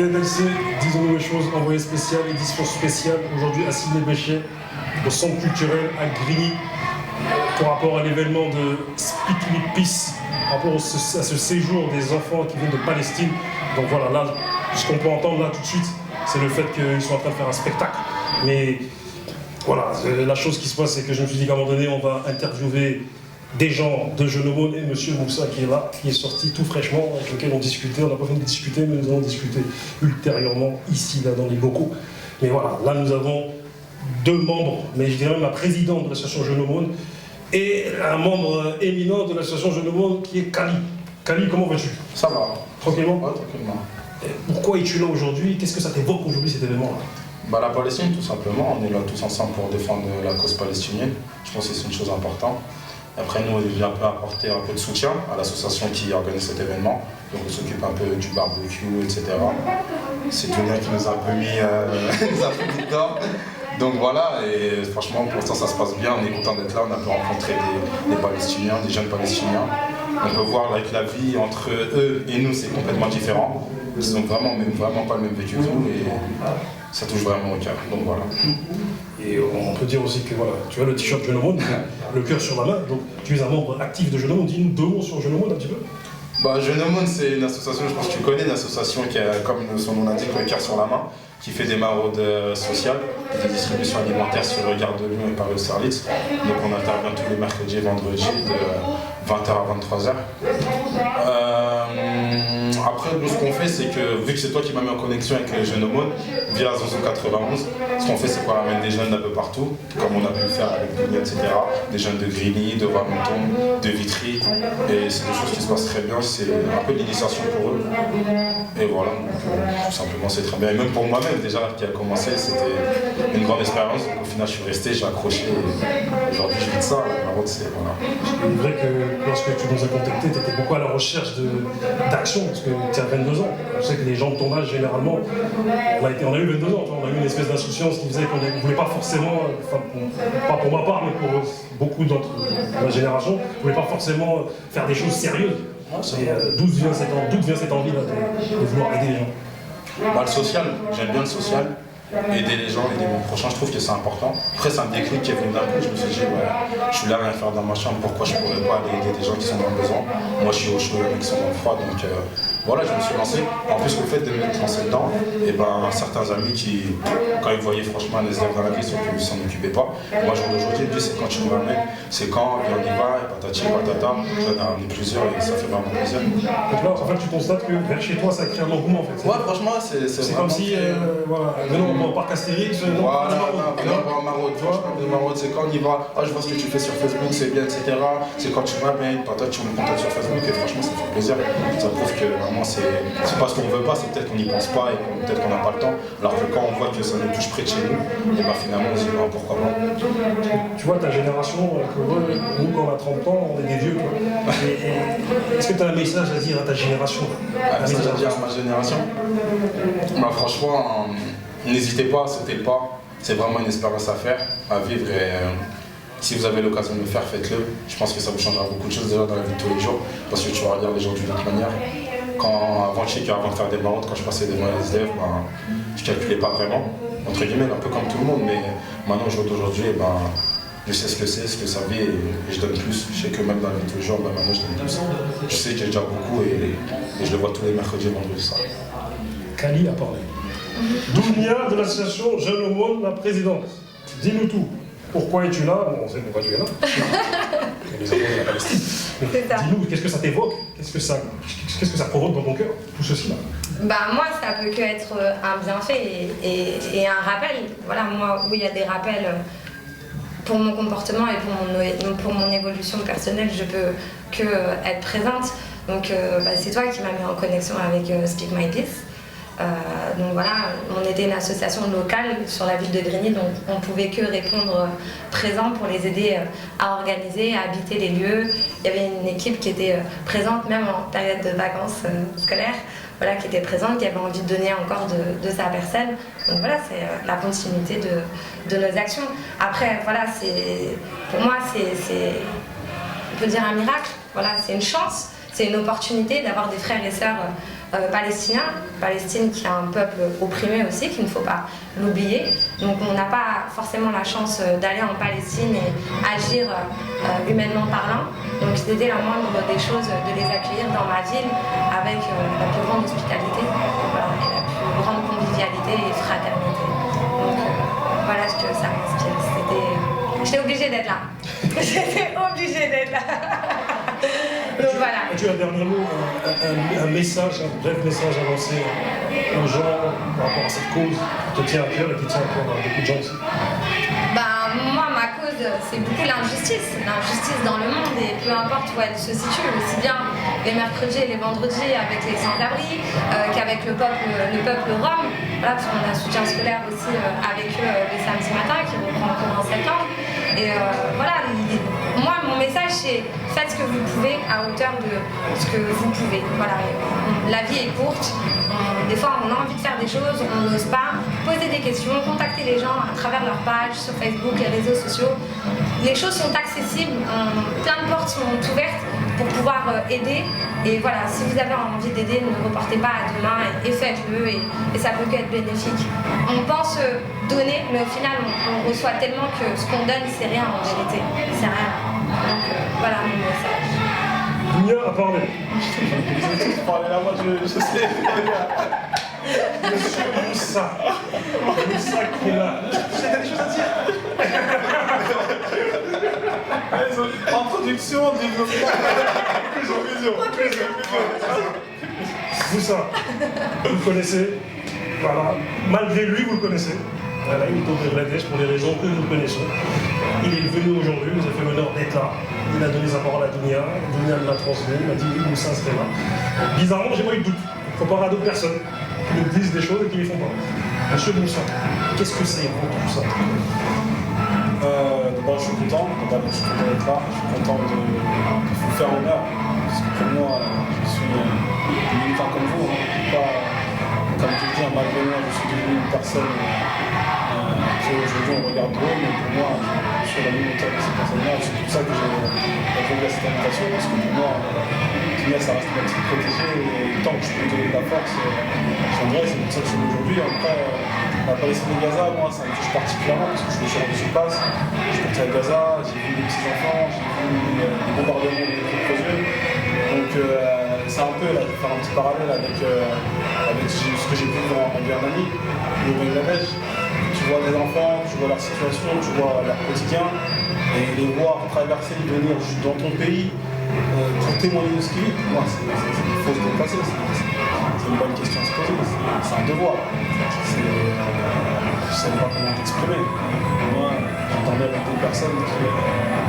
TNLC, disons-nous les choses, envoyé spécial, édition spéciale, aujourd'hui à Sydney-Béchet, au centre culturel à Grigny, par rapport à l'événement de Speak Me Peace, par rapport à ce séjour des enfants qui viennent de Palestine. Donc voilà, là, ce qu'on peut entendre là tout de suite, c'est le fait qu'ils sont en train de faire un spectacle. Mais voilà, la chose qui se passe, c'est que je me suis dit qu'à un moment donné, on va interviewer des gens de Jeunes Aumônes et M. Moussa qui est là, qui est sorti tout fraîchement, avec lequel on discutait. On n'a pas fini de discuter, mais nous allons discuter ultérieurement ici, là, dans les locaux. Mais voilà, là, nous avons deux membres, mais je dirais même la présidente de l'association Jeunes Aumônes et un membre éminent de l'association Jeunes Aumônes qui est Kali. Kali, comment vas-tu? Ça va. Tranquillement? Ouais, tranquillement. Pourquoi es-tu là aujourd'hui? Qu'est-ce que ça t'évoque aujourd'hui, cet événement-là? Bah, la Palestine, tout simplement. On est là tous ensemble pour défendre la cause palestinienne. Je pense que c'est une chose importante. Après, nous, on vient apporter un peu de soutien à l'association qui organise cet événement. Donc, on s'occupe un peu du barbecue, etc. C'est Dunia qui nous a un peu mis, dedans. Donc voilà, et franchement, pour l'instant, ça se passe bien. On est content d'être là. On a pu rencontrer des Palestiniens, des jeunes Palestiniens. On peut voir que la vie entre eux et nous, c'est complètement différent. Ils n'ont vraiment pas le même vécu que nous. Et ça touche vraiment au cœur. Donc voilà. Et on peut dire aussi que voilà, tu as le t-shirt Jeunes Aumônes, le cœur sur la main, donc tu es un membre actif de Jeunes Aumônes. Dis-nous deux mots sur Jeunes Aumônes un petit peu. Bah, Jeunes Aumônes, c'est une association, je pense que tu connais, une association qui a, comme son nom l'indique, le cœur sur la main, qui fait des maraudes sociales, des distributions alimentaires sur le Gare de Lyon et Paris-Austerlitz. Donc on intervient tous les mercredis et vendredis de 20h à 23h. Après, nous, ce qu'on fait, c'est que, vu que c'est toi qui m'as mis en connexion avec les Jeunes Aumônes, via Zonzo 91, ce qu'on fait, c'est qu'on ramène des jeunes d'un peu partout, comme on a pu le faire avec Grigny, etc. Des jeunes de Grigny, de Warrington, de Vitry. Et c'est des choses qui se passent très bien, c'est un peu de l'initiation pour eux. Et voilà, donc, tout simplement, c'est très bien. Et même pour moi-même, déjà, qui a commencé, c'était une grande expérience. Donc, au final, je suis resté, j'ai accroché. Et aujourd'hui, je vis de ça. La route, c'est voilà. Il est vrai que lorsque tu nous as contactés, tu étais beaucoup à la recherche d'action, parce que tu as 22 ans. On sait que les gens de ton âge, généralement, on a eu 22 ans, on a eu une espèce d'insouciance qui faisait qu'on ne voulait pas forcément, enfin, pas pour ma part, mais pour beaucoup d'entre ma génération, on ne voulait pas forcément faire des choses sérieuses. D'où vient cette envie là, de vouloir aider les gens? Bah, le social, j'aime bien le social. Aider les gens, aider mon prochain, je trouve que c'est important. Après, c'est un déclic qui est venu d'un coup. Je me suis dit, ouais, je suis là à rien faire dans ma chambre, pourquoi je pourrais pas aller aider des gens qui sont dans le besoin? Moi, je suis au chaud, les mecs qui sont dans le froid, donc voilà, je me suis lancé. En plus, le fait de me lancer dedans, et ben, certains amis qui, quand ils voyaient franchement les élèves dans la vie, ils s'en occupaient pas. Moi, jour d'aujourd'hui, c'est quand tu nous ramènes, c'est quand, et on y va, et patati, patata. J'en ai ramené plusieurs et ça fait vraiment plaisir. Donc là, en fait, tu constates que vers chez toi, ça crée un engouement en fait. Ouais, franchement, c'est comme si, voilà, maintenant on va au parc Astérix, voilà, on maraude, c'est quand on y va, ah je vois ce que tu fais sur Facebook, c'est bien, etc. C'est quand tu m'amènes, toi tu me contactes sur Facebook et franchement ça fait plaisir. Ça prouve que vraiment c'est pas ce qu'on veut pas, c'est peut-être qu'on n'y pense pas et peut-être qu'on n'a pas le temps. Alors que quand on voit que ça nous touche près de chez nous, et bah finalement on se dit non, pourquoi pas. Tu vois ta génération, nous quand on a 30 ans, on est des vieux. Est-ce que tu as un message à dire à ta génération? Un message à dire à ma génération? Bah franchement, n'hésitez pas à sauter le pas. C'est vraiment une expérience à faire, à vivre et si vous avez l'occasion de le faire, faites-le. Je pense que ça vous changera beaucoup de choses déjà dans la vie de tous les jours parce que tu vas regarder les gens d'une autre manière. Avant de faire des maraudes, quand je passais devant les élèves, ben, je ne calculais pas vraiment, entre guillemets, un peu comme tout le monde, mais maintenant, au jour d'aujourd'hui, ben, je sais ce que c'est, ce que ça vit et je donne plus. Je sais que même dans la vie de tous les jours, ben, maintenant je donne plus. Je sais que j'ai déjà beaucoup et je le vois tous les mercredis et vendredis. Kali a parlé. Dunia de l'association Jeunes Aumônes, la présidente. Dis-nous tout. Pourquoi es-tu là? Bon, on sait pourquoi tu es là. Les enfants de la Palestine. Dis-nous, qu'est-ce que ça t'évoque? Qu'est-ce que ça provoque dans ton cœur, tout ceci-là? Bah moi, ça peut que être un bienfait et un rappel. Voilà, moi, où il y a des rappels pour mon comportement et pour mon évolution personnelle, je peux que être présente. Donc c'est toi qui m'as mis en connexion avec Speak My Peace. Donc voilà, on était une association locale sur la ville de Grigny, donc on ne pouvait que répondre présent pour les aider à organiser, à habiter les lieux. Il y avait une équipe qui était présente même en période de vacances scolaires, voilà, qui était présente, qui avait envie de donner encore de sa personne. Donc voilà, c'est la continuité de nos actions. Après, voilà, pour moi, on peut dire un miracle, voilà, c'est une chance. C'est une opportunité d'avoir des frères et sœurs palestinien. Palestine qui est un peuple opprimé aussi, qu'il ne faut pas l'oublier. Donc on n'a pas forcément la chance d'aller en Palestine et agir humainement parlant. Donc c'était la moindre des choses de les accueillir dans ma ville avec la plus grande hospitalité, voilà, et la plus grande convivialité et fraternité. Donc voilà ce que ça m'inspire. J'étais obligée d'être là. J'étais obligée d'être là. Donc voilà. As-tu un dernier mot, un message, un bref message à lancer aux gens par rapport à cette cause qui te tient à cœur et qui tient à cœur à beaucoup de gens aussi? Moi, ma cause, c'est beaucoup l'injustice dans le monde, et peu importe où elle se situe, aussi bien les mercredis et les vendredis avec les sans-abri qu'avec le peuple rome, voilà, parce qu'on a un soutien scolaire aussi avec eux les samedis matins qui reprend encore en septembre. Et voilà, moi, mon message, c'est faites ce que vous pouvez à hauteur de ce que vous pouvez. Voilà, la vie est courte. Des fois, on a envie de faire des choses, on n'ose pas. Poser des questions, contacter les gens à travers leur page, sur Facebook, les réseaux sociaux. Les choses sont accessibles, plein de portes sont ouvertes pour pouvoir aider. Et voilà, si vous avez envie d'aider, ne reportez pas à demain et faites-le, et ça peut qu'être bénéfique. On pense donner, mais au final, on reçoit tellement que ce qu'on donne, c'est rien en vérité. C'est rien. Donc voilà mon message. Dounia a parlé. Je parlais là, moi je sais. Monsieur Moussa. Moussa qui est là. T'as des choses à dire? Introduction, développement. Moussa, vous le connaissez. Voilà. Malgré lui, vous le connaissez. Voilà, il est au Bangladesh pour les raisons que nous connaissons. Il est venu aujourd'hui, il nous a fait l'honneur d'être là. Il a donné sa parole à Dounia. Dounia l'a transmis, il m'a dit oui, Moussa serait là. Bizarrement, j'ai pas eu de doute. Comparé à d'autres personnes qui nous disent des choses et qui ne les font pas. Monsieur Moussa, qu'est-ce que c'est pour tout ça? D'abord, je suis content. Je suis content d'être là. Je suis content de vous faire honneur. Parce que pour moi, je suis militant comme vous. Comme tu dis, malgré moi, je suis devenu une personne qu'aujourd'hui on regarde de haut, mais pour moi, je suis à la même hauteur que ces personnes-là. C'est pour ça que j'ai répondu à cette invitation, parce que pour moi, Dounia, ça reste ma petite protégée, et tant que je peux lui donner de la force, j'aimerais, c'est pour ça que je suis venu aujourd'hui. En tout cas, la Palestine de Gaza, moi, ça me touche particulièrement, parce que je me suis rendu sur place. Je suis parti à Gaza, j'ai vu des petits-enfants, j'ai vu des bombardements de propres yeux. Donc, c'est un peu, là, je vais faire un petit parallèle avec ce que j'ai vu en Birmanie, au Bangladesh. Tu vois des enfants, tu vois leur situation, tu vois leur quotidien, et les voir traverser, venir dans ton pays pour témoigner de ce qu'ils vivent, pour moi, il faut se déplacer. C'est une bonne question à se poser, c'est un devoir. Je ne sais pas comment t'exprimer. Moi, j'entendais avec des personnes qui,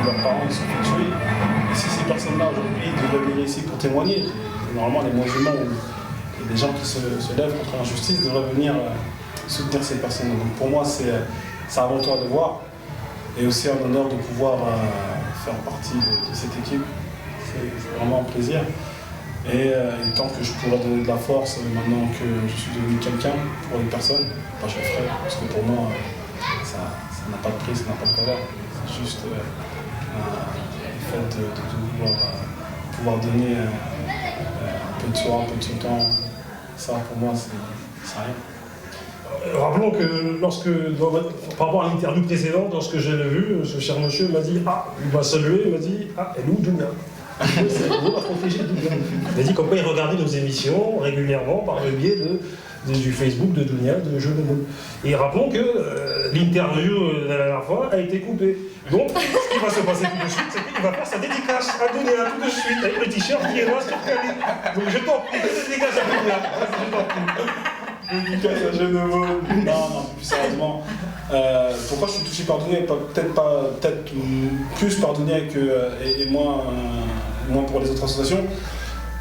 leurs parents, ils sont fait tuer. Et si ces personnes-là, aujourd'hui, devaient venir ici pour témoigner, normalement, les musulmans et les gens qui se lèvent contre l'injustice devraient venir soutenir ces personnes. Donc pour moi, c'est avant tout un devoir et aussi un honneur de pouvoir faire partie de cette équipe. C'est vraiment un plaisir. Et tant que je pourrais donner de la force, maintenant que je suis devenu quelqu'un pour les personnes, je le ferai. Parce que pour moi, ça n'a pas de prix, ça n'a pas de valeur. C'est juste le fait de pouvoir donner un peu de soi, un peu de son temps. Ça, pour moi, c'est rien. Rappelons que par rapport à l'interview précédente, lorsque je l'ai vu, ce cher monsieur m'a dit il m'a salué, il m'a dit elle est où Dounia? C'est vous la protéger Dounia. Il m'a dit comme quoi il regardait nos émissions régulièrement par le biais du Facebook de Dounia, de Jeux de mots. Et rappelons que l'interview de la dernière fois a été coupée. Donc, ce qui va se passer tout de suite, c'est qu'il va faire sa dédicace à Dounia tout de suite, avec le t-shirt qui est noir sur Cali. Donc je t'en prie, dédicace à Dounia. Je t'en prie. Dédicace à Jeux de mots. Non, plus sérieusement. Pourquoi je suis touché par Dounia, peut-être plus par Dounia et moins pour les autres associations?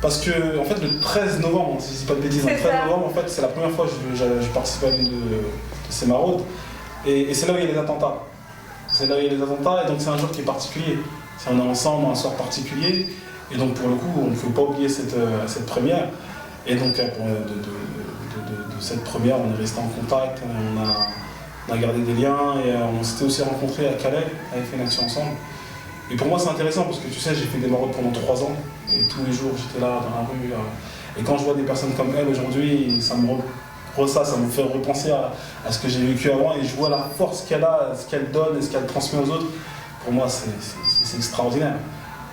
Parce que, en fait, le 13 novembre, si je ne dis pas de bêtises, le 13 novembre, en fait, c'est la première fois que je participe à une de ces maraudes. Et c'est là où il y a les attentats. C'est là où il y a les attentats, et donc c'est un jour qui est particulier. Si on est ensemble, un soir particulier. Et donc, pour le coup, on ne faut pas oublier cette première. Et donc, de cette première, on est resté en contact, on a gardé des liens, et on s'était aussi rencontrés à Calais, on avait fait une action ensemble. Et pour moi, c'est intéressant parce que tu sais, j'ai fait des maraudes pendant 3 ans, et tous les jours, j'étais là dans la rue Et quand je vois des personnes comme elle aujourd'hui, ça me fait repenser à ce que j'ai vécu avant et je vois la force qu'elle a, ce qu'elle donne et ce qu'elle transmet aux autres. Pour moi, c'est extraordinaire.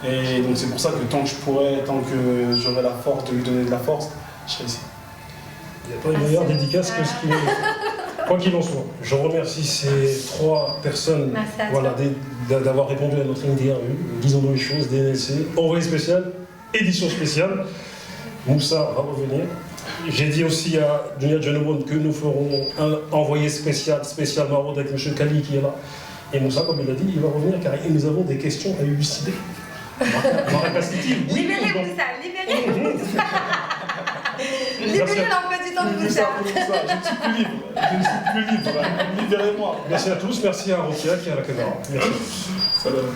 Et donc c'est pour ça que tant que je pourrais, tant que j'aurais la force de lui donner de la force, je serai ici. Il n'y a pas une meilleure dédicace que ce qu'il est. Quoi qu'il en soit, je remercie ces 3 personnes d'avoir répondu à notre interview. Disons-nous les choses, DNLC, envoyé spécial, édition spéciale. Moussa va revenir. J'ai dit aussi à Dunia Djanobon que nous ferons un envoyé spécial Maraude avec M. Kali qui est là. Et Moussa, comme il a dit, il va revenir car nous avons des questions à élucider. Libérez Moussa, libérez Moussa. Libérez l'emploi du temps de Moussa. Je ne suis plus libre. Je ne suis plus libre. Libérez-moi. Merci à tous. Merci à Rokia qui est à la caméra. Merci. Salam.